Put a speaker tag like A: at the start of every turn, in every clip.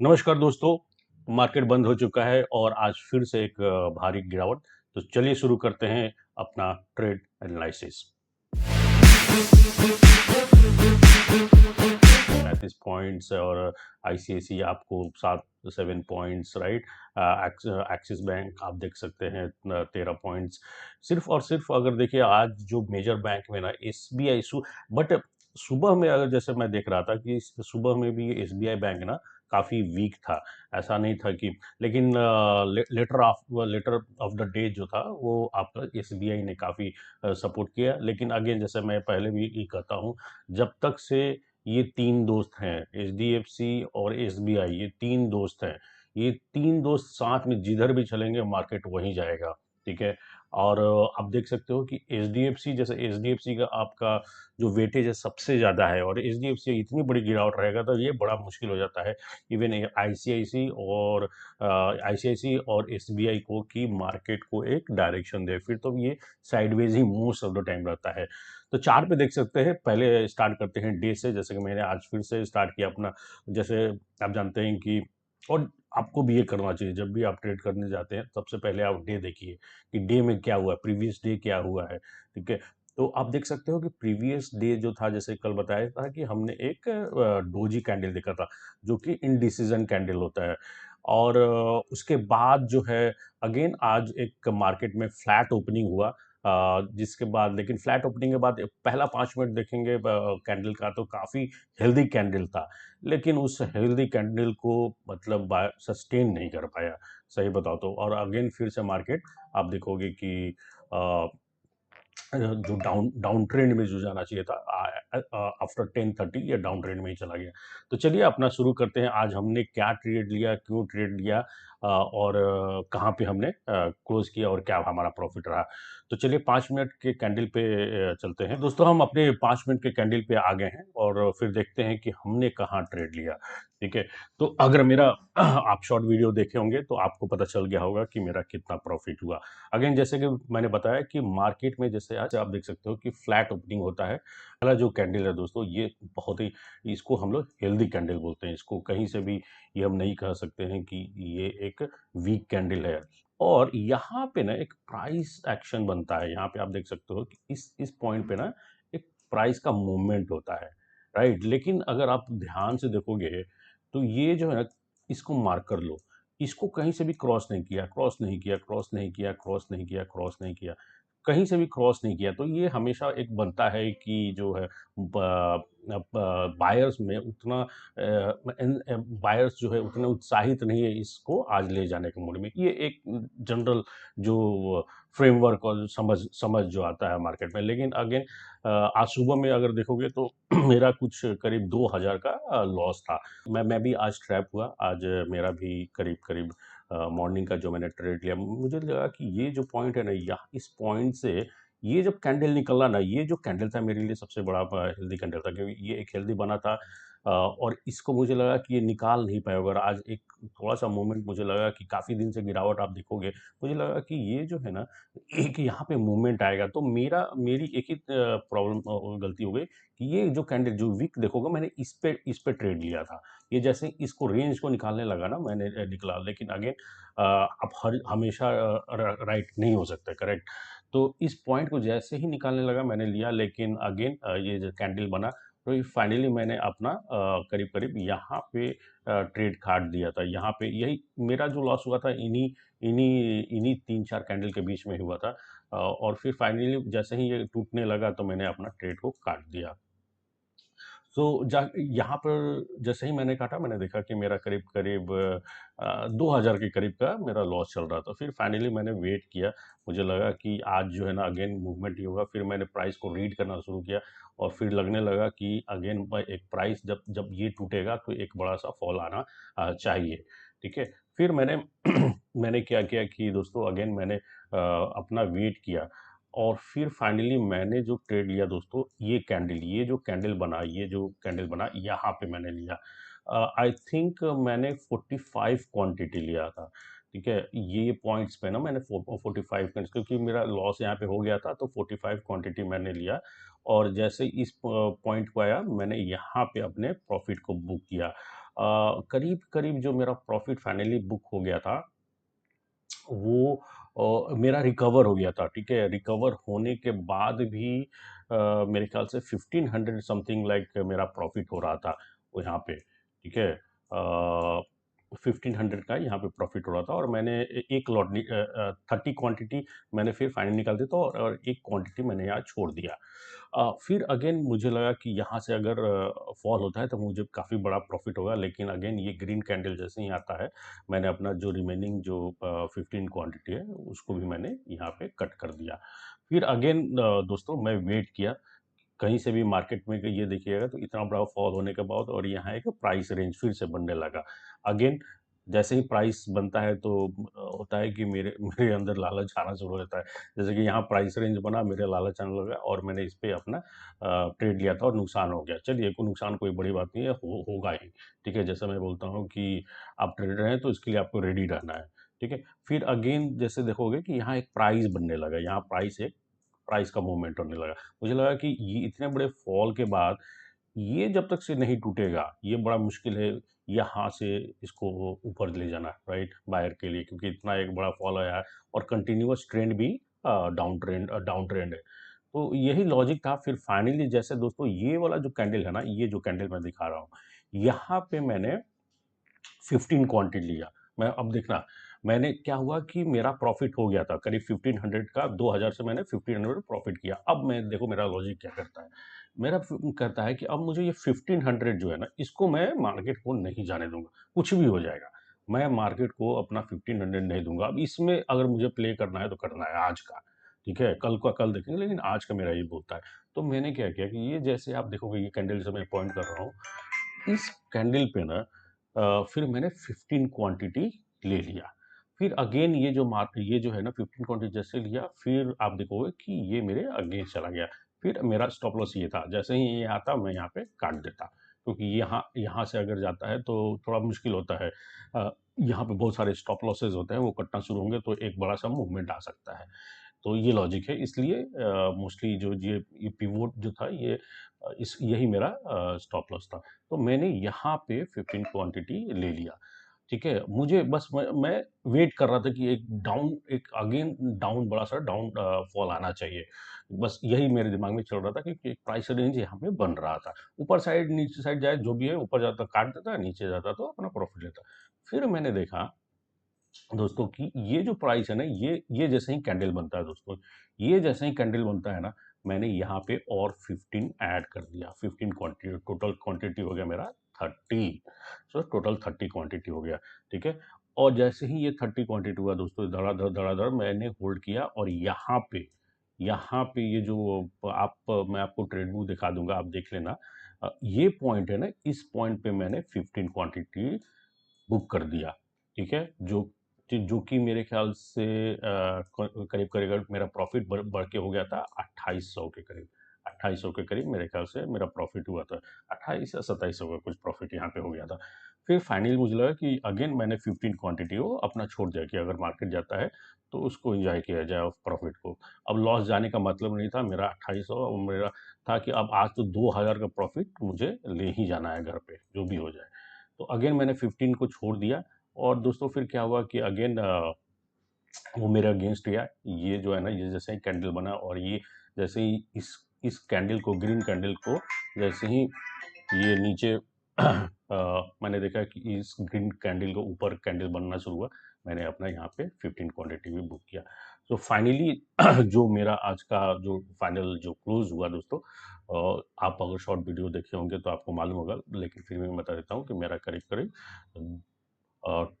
A: नमस्कार दोस्तों। मार्केट बंद हो चुका है और आज फिर से एक भारी गिरावट। तो चलिए शुरू करते हैं अपना ट्रेड एनालिसिस। 35 पॉइंट्स और आईसीआईसी आपको 7 पॉइंट्स, राइट। एक्सिस बैंक आप देख सकते हैं 13 पॉइंट्स। सिर्फ और सिर्फ अगर देखिए आज जो मेजर बैंक में ना एसबीआई बट सुबह में अगर जैसे मैं देख रहा था कि सुबह में भी एसबीआई बैंक ना काफ़ी वीक था। ऐसा नहीं था कि, लेकिन लेटर ऑफ द डे जो था वो आपका एसबीआई ने काफ़ी सपोर्ट किया। लेकिन अगेन जैसे मैं पहले भी ये कहता हूँ, जब तक से ये तीन दोस्त हैं, एचडीएफसी और एसबीआई, ये तीन दोस्त हैं, ये तीन दोस्त साथ में जिधर भी चलेंगे मार्केट वहीं जाएगा। ठीक है। और आप देख सकते हो कि एचडीएफसी, जैसे एचडीएफसी का आपका जो वेटेज है सबसे ज़्यादा है और एचडीएफसी इतनी बड़ी गिरावट रहेगा तो ये बड़ा मुश्किल हो जाता है इवन आईसीआईसी और एसबीआई को कि मार्केट को एक डायरेक्शन दे। फिर तो ये sideways he most of the time रहता है। तो चार्ट पे देख सकते हैं। पहले स्टार्ट करते हैं डे से, जैसे कि मैंने आज फिर से स्टार्ट किया अपना। जैसे आप जानते हैं कि, और आपको भी ये करना चाहिए, जब भी आप ट्रेड करने जाते हैं सबसे पहले आप डे देखिए कि डे में क्या हुआ है, प्रीवियस डे क्या हुआ है। ठीक है। तो आप देख सकते हो कि प्रीवियस डे जो था, जैसे कल बताया था कि हमने एक डोजी कैंडल देखा था जो कि इनडिसीजन कैंडल होता है। और उसके बाद जो है अगेन आज एक मार्केट में फ्लैट ओपनिंग हुआ। जिसके बाद, लेकिन फ्लैट ओपनिंग के बाद पहला 5 मिनट देखेंगे कैंडल का तो काफ़ी हेल्दी कैंडल था। लेकिन उस हेल्दी कैंडल को मतलब सस्टेन नहीं कर पाया, सही बताओ तो। और अगेन फिर से मार्केट आप देखोगे कि जो डाउन ट्रेंड में जो जाना चाहिए था आफ्टर 10:30 या डाउन ट्रेंड में ही चला गया। तो चलिए अपना शुरू करते हैं। आज हमने क्या ट्रेड लिया, क्यों ट्रेड लिया, और कहाँ पे हमने क्लोज किया और क्या हमारा प्रॉफिट रहा। तो चलिए 5 मिनट के कैंडल पे चलते हैं दोस्तों। हम अपने 5 मिनट के कैंडल पे आ गए हैं और फिर देखते हैं कि हमने कहाँ ट्रेड लिया। ठीक है। तो अगर मेरा आप शॉर्ट वीडियो देखे होंगे तो आपको पता चल गया होगा कि मेरा कितना प्रॉफिट हुआ। अगेन जैसे कि मैंने बताया कि मार्केट में जैसे आज आप देख सकते हो कि फ्लैट ओपनिंग होता है। पहला जो कैंडल है दोस्तों, ये बहुत ही, इसको हम लोग हेल्दी कैंडल बोलते हैं। इसको कहीं से भी ये हम नहीं कह सकते हैं कि ये एक वीक कैंडल है। और यहाँ पे ना एक प्राइस एक्शन बनता है। यहाँ पे आप देख सकते हो कि इस पॉइंट पे ना एक प्राइस का मूवमेंट होता है, राइट। लेकिन अगर आप ध्यान से देखोगे तो ये जो है ना, इसको मार्क कर लो। इसको कहीं से भी क्रॉस नहीं किया, क्रॉस नहीं किया, क्रॉस नहीं किया, क्रॉस नहीं किया, क्रॉस नहीं किया, कहीं से भी क्रॉस नहीं किया। तो ये हमेशा एक बनता है कि जो है बायर्स में उतना बायर्स जो है उतने उत्साहित नहीं है इसको आज ले जाने के मूड में। ये एक जनरल जो फ्रेमवर्क और समझ समझ जो आता है मार्केट में। लेकिन अगेन आज सुबह में अगर देखोगे तो मेरा कुछ करीब 2000 का लॉस था। मैं भी आज ट्रैप हुआ। आज मेरा भी करीब करीब मॉर्निंग का जो मैंने ट्रेड लिया, मुझे लगा कि ये जो पॉइंट है ना, यहाँ इस पॉइंट से ये जब कैंडल निकला ना, ये जो कैंडल था मेरे लिए सबसे बड़ा हेल्दी कैंडल था, क्योंकि ये एक हेल्दी बना था। और इसको मुझे लगा कि ये निकाल नहीं पाएगा। और आज एक थोड़ा सा मूवमेंट मुझे लगा कि काफ़ी दिन से गिरावट आप देखोगे, मुझे लगा कि ये जो है ना, एक यहाँ पे मूवमेंट आएगा। तो मेरी एक ही प्रॉब्लम गलती हो गई कि ये जो कैंडल जो वीक देखोगे, मैंने इस पे ट्रेड लिया था। ये जैसे इसको रेंज को निकालने लगा ना, मैंने निकला। लेकिन अगेन आप हर हमेशा राइट नहीं हो सकते, करेक्ट। तो इस पॉइंट को जैसे ही निकालने लगा मैंने लिया। लेकिन अगेन ये जो कैंडल बना, तो ये फाइनली मैंने अपना करीब करीब यहाँ पे ट्रेड काट दिया था। यहाँ पे यही मेरा जो लॉस हुआ था, इन्हीं इन्हीं इन्हीं 3-4 कैंडल के बीच में हुआ था। और फिर फाइनली जैसे ही ये टूटने लगा तो मैंने अपना ट्रेड को काट दिया। तो जा यहाँ पर जैसे ही मैंने काटा, मैंने देखा कि मेरा करीब करीब 2000 के करीब का मेरा लॉस चल रहा था। फिर फाइनली मैंने वेट किया। मुझे लगा कि आज जो है ना अगेन मूवमेंट ही होगा। फिर मैंने प्राइस को रीड करना शुरू किया और फिर लगने लगा कि अगेन एक प्राइस जब जब ये टूटेगा तो एक बड़ा सा फॉल आना चाहिए। ठीक है। फिर मैंने मैंने क्या किया कि दोस्तों, अगेन मैंने अपना वेट किया। और फिर फाइनली मैंने जो ट्रेड लिया दोस्तों, ये जो कैंडल बना यहाँ पे मैंने लिया। आई थिंक मैंने 45 क्वांटिटी लिया था। ठीक है। ये पॉइंट्स पे ना मैंने 45 क्योंकि मेरा लॉस यहाँ पे हो गया था, तो 45 क्वांटिटी मैंने लिया। और जैसे इस पॉइंट को आया, मैंने यहाँ पे अपने प्रॉफिट को बुक किया। करीब-करीब जो मेरा प्रॉफ़िट फाइनली बुक हो गया था, वो मेरा रिकवर हो गया था, ठीक है? रिकवर होने के बाद भी मेरे ख़्याल से 1500 समथिंग लाइक मेरा प्रॉफ़िट हो रहा था वो यहाँ पे, ठीक है? 1500 का यहाँ पे प्रॉफ़िट हो रहा था और मैंने एक लॉट 30 क्वांटिटी मैंने फिर फाइनल निकाल दिया था और एक क्वांटिटी मैंने यहाँ छोड़ दिया। फिर अगेन मुझे लगा कि यहाँ से अगर फॉल होता है तो मुझे काफ़ी बड़ा प्रॉफ़िट होगा, लेकिन अगेन ये ग्रीन कैंडल जैसे ही आता है, मैंने अपना जो रिमेनिंग जो 15 क्वांटिटी है उसको भी मैंने यहाँ पे कट कर दिया। फिर अगेन दोस्तों मैं वेट किया, कहीं से भी मार्केट में ये देखिएगा तो इतना बड़ा फॉल होने के बाद और यहाँ एक प्राइस रेंज फिर से बनने लगा। अगेन जैसे ही प्राइस बनता है तो होता है कि मेरे मेरे अंदर लालच आना शुरू हो जाता है। जैसे कि यहाँ प्राइस रेंज बना, मेरे लालच आने लगा और मैंने इस पे अपना ट्रेड लिया था और नुकसान हो गया। चलिए कोई नुकसान कोई बड़ी बात नहीं है, होगा ही, ठीक है? जैसा मैं बोलता हूँ कि आप ट्रेडर हैं तो इसके लिए आपको रेडी रहना है, ठीक है? फिर अगेन जैसे देखोगे कि यहाँ एक प्राइस बनने लगा, यहाँ प्राइस का मूवमेंट होने लगा। मुझे लगा कि ये इतने बड़े फॉल के बाद ये जब तक से नहीं टूटेगा, ये बड़ा मुश्किल है यहाँ से इसको ऊपर ले जाना, राइट? बायर के लिए, क्योंकि इतना एक बड़ा फॉल आया है और कंटिन्यूअस ट्रेंड भी डाउन ट्रेंड है। तो यही लॉजिक था। फिर फाइनली जैसे दोस्तों ये वाला जो कैंडल है ना, ये जो कैंडल मैं दिखा रहा हूँ, यहाँ पे मैंने 15 क्वांटिटी लिया। मैं अब देखना, मैंने क्या हुआ कि मेरा प्रॉफिट हो गया था करीब 1500 का, 2000 से मैंने 1500 प्रॉफिट किया। अब मैं देखो मेरा लॉजिक क्या करता है, मेरा कहता है कि अब मुझे ये 1500 जो है ना, इसको मैं मार्केट को नहीं जाने दूंगा, कुछ भी हो जाएगा, मैं मार्केट को अपना 1500 नहीं दूंगा। अब इसमें अगर मुझे प्ले करना है तो करना है आज का, ठीक है? कल का कल देखेंगे, लेकिन आज का मेरा ये बोलता है। तो मैंने क्या किया कि ये जैसे आप देखोगे ये कैंडल से मैं पॉइंट कर रहा हूँ, इस कैंडल पे ना फिर मैंने 15 क्वांटिटी ले लिया। फिर अगेन ये जो है ना 15 क्वांटिटी जैसे लिया, फिर आप देखोगे कि ये मेरे अगेंस्ट चला गया। फिर मेरा स्टॉप लॉस ये था, जैसे ही ये आता मैं यहाँ पे काट देता, क्योंकि यहाँ यहाँ से अगर जाता है तो थोड़ा मुश्किल होता है। यहाँ पे बहुत सारे स्टॉप लॉसेस होते हैं, वो कटना शुरू होंगे तो एक बड़ा सा मूवमेंट आ सकता है। तो ये लॉजिक है, इसलिए मोस्टली जो ये पिवोट जो था ये इस यही मेरा स्टॉप लॉस था। तो मैंने यहाँ पे 15 क्वांटिटी ले लिया, ठीक है? मुझे बस मैं वेट कर रहा था कि एक अगेन डाउन बड़ा सा डाउन फॉल आना चाहिए। बस यही मेरे दिमाग में चल रहा था कि एक प्राइस रेंज यहाँ पे बन रहा था। ऊपर साइड, नीचे साइड जाए जो भी है, ऊपर जाता काट देता, नीचे जाता तो अपना प्रॉफिट लेता। फिर मैंने देखा दोस्तों कि ये जो प्राइस है ना, ये जैसे ही कैंडल बनता है दोस्तों, ये जैसे ही कैंडल बनता है ना, मैंने यहाँ पे और 15 ऐड कर दिया। 15 क्वांटिटी, टोटल क्वांटिटी हो गया मेरा 30। सो टोटल 30 क्वांटिटी हो गया, ठीक है? और जैसे ही ये 30 क्वांटिटी हुआ दोस्तों, धड़ाधड़ मैंने होल्ड किया और यहाँ पे ये जो आप मैं आपको ट्रेड बुक दिखा दूंगा, आप देख लेना। ये पॉइंट है ना, इस पॉइंट पे मैंने 15 क्वांटिटी बुक कर दिया, ठीक है? जो कि मेरे ख्याल से करीब करीब मेरा प्रॉफिट बढ़ के हो गया था 2800 के करीब। 2800 के करीब मेरे ख्याल से मेरा प्रॉफिट हुआ था। 28 या 2700 का कुछ प्रॉफिट यहाँ पे हो गया था। फिर फाइनली मुझे लगा कि अगेन मैंने 15 क्वांटिटी को अपना छोड़ दिया कि अगर मार्केट जाता है तो उसको एंजॉय किया जाए उस प्रॉफिट को। अब लॉस जाने का मतलब नहीं था मेरा 2800, और मेरा था कि अब आज तो 2000 का प्रॉफिट मुझे ले ही जाना है घर पे, जो भी हो जाए। तो अगेन मैंने 15 को छोड़ दिया और दोस्तों फिर क्या हुआ कि अगेन वो मेरे अगेंस्ट गया। ये जो है ना, ये जैसे ही कैंडल बना और ये जैसे ही इस कैंडल को, ग्रीन कैंडल को जैसे ही ये नीचे मैंने देखा कि इस ग्रीन कैंडल को ऊपर कैंडल बनना शुरू हुआ, मैंने अपना यहाँ पे 15 क्वांटिटी भी बुक किया। तो फाइनली जो मेरा आज का जो फाइनल जो क्लोज हुआ दोस्तों, आप अगर शॉर्ट वीडियो देखे होंगे तो आपको मालूम होगा, लेकिन फिर भी मैं बता देता हूँ कि मेरा करीब करीब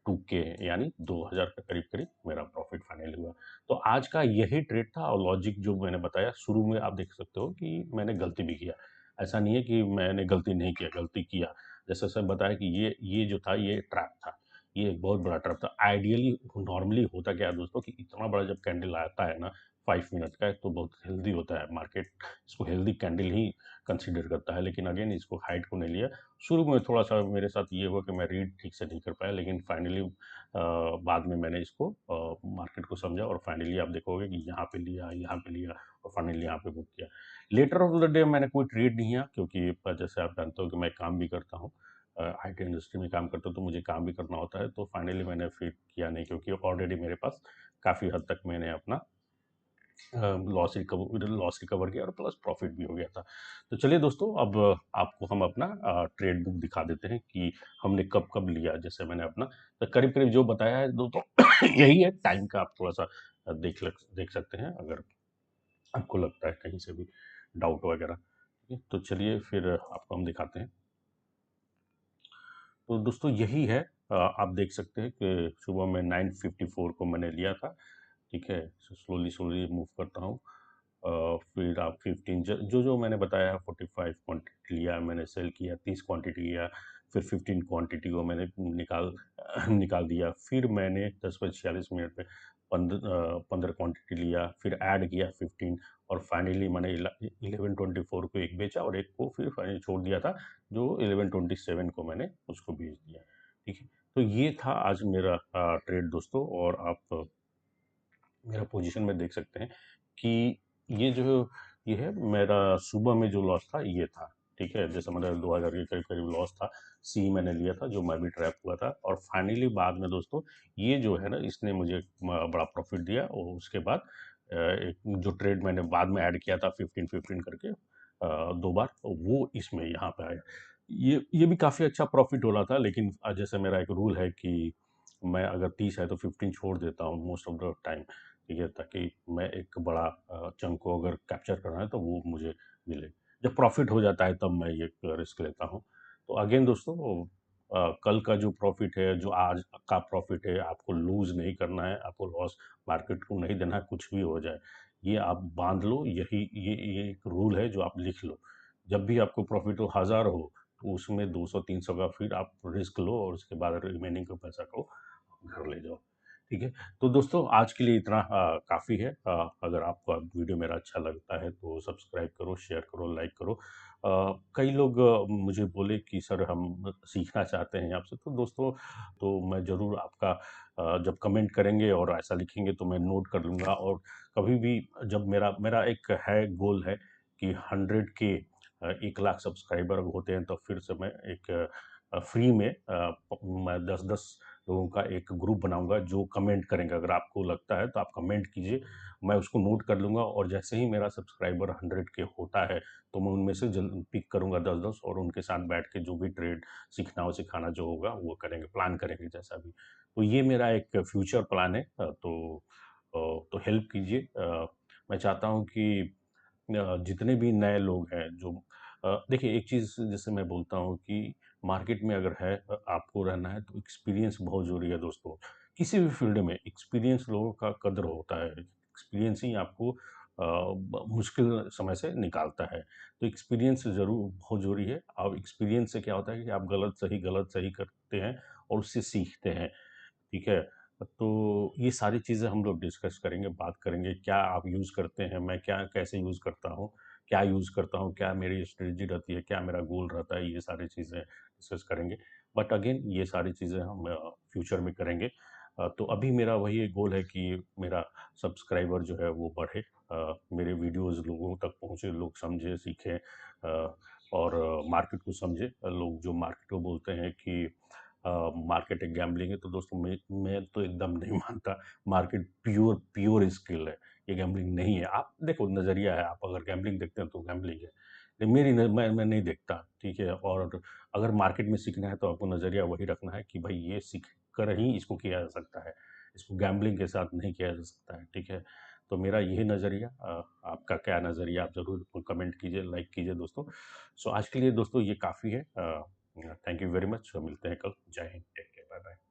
A: 2K यानी 2000 के करीब करीब मेरा प्रॉफिट फाइनल हुआ। तो आज का यही ट्रेड था और लॉजिक जो मैंने बताया शुरू में, आप देख सकते हो कि मैंने गलती भी किया। ऐसा नहीं है कि मैंने गलती नहीं किया, गलती किया। जैसे सर बताया कि ये जो था ये ट्रैप था। ये एक बहुत बड़ा ट्रैप था। आइडियली नॉर्मली होता क्या है दोस्तों कि इतना बड़ा जब कैंडल आता है ना 5 मिनट का, तो बहुत हेल्दी होता है मार्केट, इसको हेल्दी कैंडल ही कंसीडर करता है। लेकिन अगेन इसको हाइट को नहीं लिया। शुरू में थोड़ा-सा मेरे साथ ये हुआ कि मैं रीड ठीक से नहीं कर पाया, लेकिन फाइनली बाद में मैंने इसको मार्केट को समझा और फाइनली आप देखोगे कि यहाँ पे लिया और फाइनली यहाँ पे बुक किया। लेटर ऑफ द डे मैंने कोई ट्रेड नहीं किया, क्योंकि जैसे आप जानते हो कि मैं काम भी करता हूँ। आईटी इंडस्ट्री में काम करता हूँ तो मुझे काम भी करना होता है, तो फाइनली मैंने फिर किया नहीं, क्योंकि ऑलरेडी मेरे पास काफ़ी हद तक मैंने अपना लॉस रिकवर किया और प्लस प्रॉफिट भी हो गया था। तो चलिए दोस्तों, अब आपको हम अपना ट्रेड बुक दिखा देते हैं कि हमने कब-कब लिया। जैसे मैंने अपना तो करीब-करीब जो बताया है दोस्तों यही है। टाइम का आप थोड़ा-सा देख सकते हैं, अगर आपको लगता है कहीं से भी डाउट वगैरह। ठीक है? तो चलिए फिर आपको हम दिखाते हैं। तो दोस्तों यही है, आप देख सकते हैं कि सुबह में 9:54 को मैंने लिया था। ठीक है? स्लोली स्लोली मूव करता हूँ। फिर आप 15 जो मैंने बताया 45 क्वांटिटी लिया, मैंने सेल किया, 30 क्वांटिटी लिया, फिर 15 क्वांटिटी को मैंने निकाल दिया। फिर मैंने 10:46 पे 15 क्वांटिटी लिया, फिर ऐड किया 15, और फाइनली मैंने 11:24 को एक बेचा और एक को फिर फाइनली छोड़ दिया था, जो 11:27 को मैंने उसको बेच दिया। ठीक है? तो ये था आज मेरा ट्रेड दोस्तों, और आप मेरा पोजीशन में देख सकते हैं कि ये जो ये है मेरा सुबह में जो लॉस था ये था। ठीक है? जैसे मेरा 2000 के करीब करीब लॉस था, सी मैंने लिया था, जो मैं भी ट्रैप हुआ था, और फाइनली बाद में दोस्तों ये जो है ना, इसने मुझे बड़ा प्रॉफिट दिया, और उसके बाद एक जो ट्रेड मैंने बाद में ऐड किया था 15-15 करके, दो बार, वो इसमें यहाँ पे आया। ये भी काफ़ी अच्छा प्रॉफिट हो रहा था, लेकिन जैसे मेरा एक रूल है कि मैं अगर 30 है तो 15 छोड़ देता हूँ मोस्ट ऑफ द टाइम। ठीक है? ताकि मैं एक बड़ा चंक को अगर कैप्चर करना है तो वो मुझे मिले। जब प्रॉफ़िट हो जाता है तब मैं ये रिस्क लेता हूँ। तो अगेन दोस्तों, कल का जो प्रॉफ़िट है, जो आज का प्रॉफ़िट है, आपको लूज़ नहीं करना है, आपको लॉस मार्केट को नहीं देना है, कुछ भी हो जाए। ये आप बाँध लो, यही ये एक रूल है जो आप लिख लो। जब भी आपको प्रॉफ़िट हो, 1000 हो, तो उसमें 200-300 का फिर आप रिस्क लो, और उसके बाद रिमेनिंग का पैसा को घर ले जाओ। ठीक है? तो दोस्तों आज के लिए इतना काफ़ी है। अगर आपको वीडियो मेरा अच्छा लगता है तो सब्सक्राइब करो, शेयर करो, लाइक करो। कई लोग मुझे बोले कि सर हम सीखना चाहते हैं आपसे, तो दोस्तों तो मैं ज़रूर आपका जब कमेंट करेंगे और ऐसा लिखेंगे तो मैं नोट कर लूँगा, और कभी भी जब मेरा मेरा एक है गोल है कि 100 के 1 लाख सब्सक्राइबर होते हैं तो फिर से मैं एक फ्री में मैं 10-10 लोगों का एक ग्रुप बनाऊँगा जो कमेंट करेंगे। अगर आपको लगता है तो आप कमेंट कीजिए, मैं उसको नोट कर लूँगा, और जैसे ही मेरा सब्सक्राइबर 100 के होता है, तो मैं उनमें से पिक करूँगा 10-10, और उनके साथ बैठ के जो भी ट्रेड सीखना हो, सिखाना जो होगा वो करेंगे, प्लान करेंगे जैसा भी। तो ये मेरा एक फ्यूचर प्लान है। तो हेल्प कीजिए। मैं चाहता हूँ कि जितने भी नए लोग हैं जो देखिए, एक चीज़ जैसे मैं बोलता हूँ कि मार्केट में अगर है, आपको रहना है तो एक्सपीरियंस बहुत ज़रूरी है दोस्तों। किसी भी फील्ड में एक्सपीरियंस लोगों का कदर होता है। एक्सपीरियंस ही आपको मुश्किल समय से निकालता है। तो एक्सपीरियंस ज़रूर बहुत ज़रूरी है। अब एक्सपीरियंस से क्या होता है कि आप गलत सही करते हैं और उससे सीखते हैं। ठीक है? तो ये सारी चीज़ें हम लोग डिस्कस करेंगे, बात करेंगे, क्या आप यूज़ करते हैं, मैं क्या कैसे यूज़ करता हूँ, क्या यूज़ करता हूँ, क्या मेरी स्ट्रेटजी रहती है, क्या मेरा गोल रहता है, ये सारी चीज़ें डिस्कस करेंगे। बट अगेन ये सारी चीज़ें हम फ्यूचर में करेंगे। तो अभी मेरा वही एक गोल है कि मेरा सब्सक्राइबर जो है वो बढ़े, मेरे वीडियोज़ लोगों तक पहुँचे, लोग समझें, सीखें, और मार्केट को समझें। लोग जो मार्केट को बोलते हैं कि मार्केट एक गैम्बलिंग है, तो दोस्तों मैं तो एकदम नहीं मानता। मार्केट प्योर प्योर स्किल है, ये गैम्बलिंग नहीं है। आप देखो, नज़रिया है, आप अगर गैम्बलिंग देखते हैं तो गैम्बलिंग है, लेकिन मैं नहीं देखता। ठीक है? और अगर मार्केट में सीखना है तो आपको नज़रिया वही रखना है कि भाई ये सीख कर ही इसको किया जा सकता है, इसको गैम्बलिंग के साथ नहीं किया जा सकता है। ठीक है? तो मेरा यही नज़रिया, आपका क्या नज़रिया, आप ज़रूर कमेंट कीजिए, लाइक कीजिए दोस्तों। सो आज के लिए दोस्तों ये काफ़ी है। Thank you very much. मिलते हैं कल। जय हिंद। Take care. Bye bye.